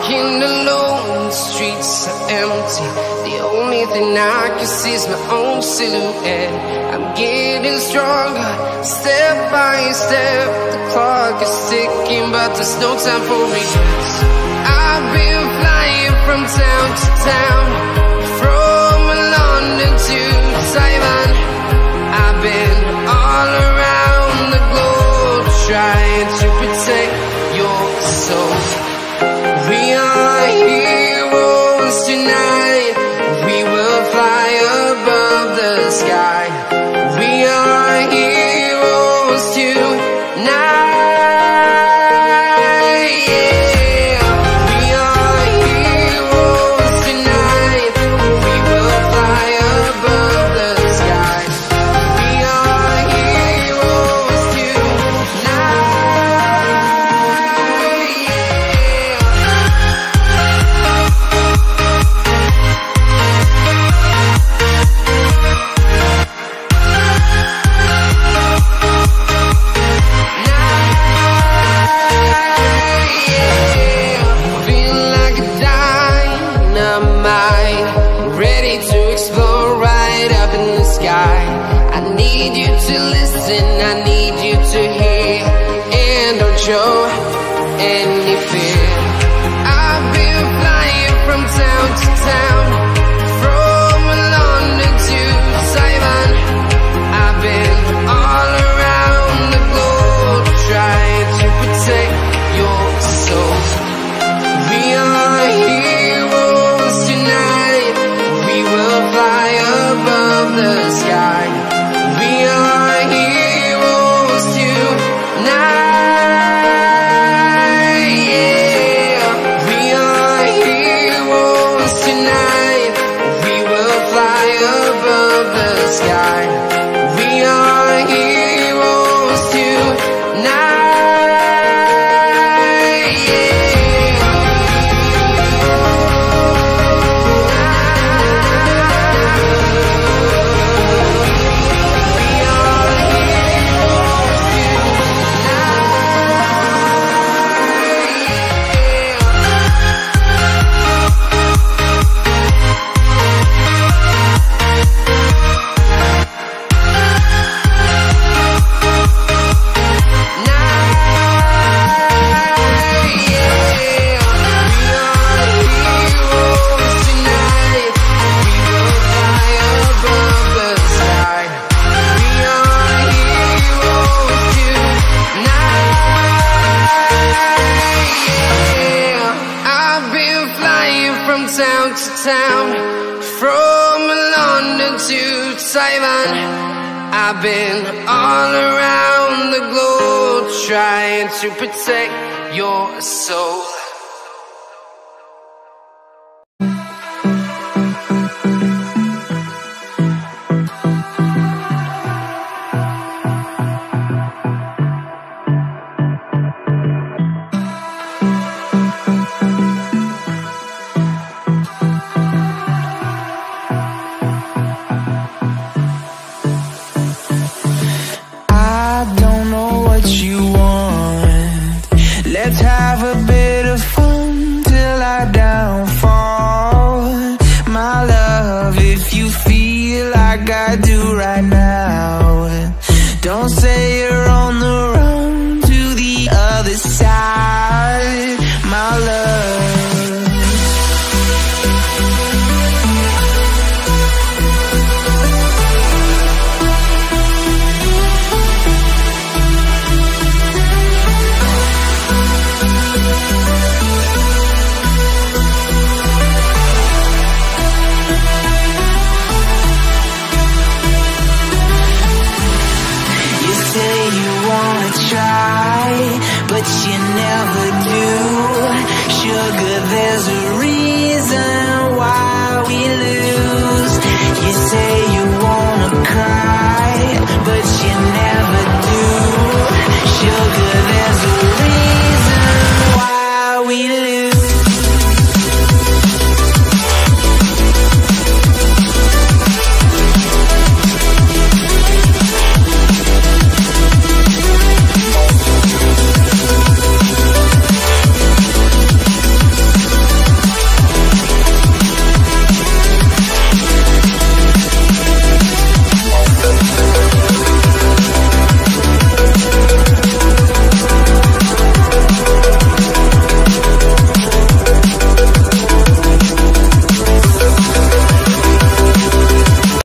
Walking alone, the streets are empty. The only thing I can see is my own silhouette. I'm getting stronger, step by step. The clock is ticking, but there's no time for regrets. I've been flying from town to town, from London to Taiwan. I've been all around the globe, trying to protect your soul. We are heroes tonight. We will fly above the sky. We are heroes tonight. Yeah. We are heroes tonight. We will fly above the sky. We are heroes tonight. I need you to listen, I need you to hear, and don't show any fear. I've been flying from town to town, from London to Taiwan. I've been all around the globe, trying to protect your soul. We are heroes tonight. We will fly above the sky. We are heroes tonight. Yeah. We are heroes tonight. We will fly above the sky. We are heroes tonight. Town to town, from London to Taiwan. I've been all around the globe, trying to protect your soul. Let's have a bit of fun till I downfall. My love, if you feel like I do right now, don't say you're on the run to the other side, my love. But you never do. Sugar, there's a reason why we lose. You say you wanna cry, but you never do.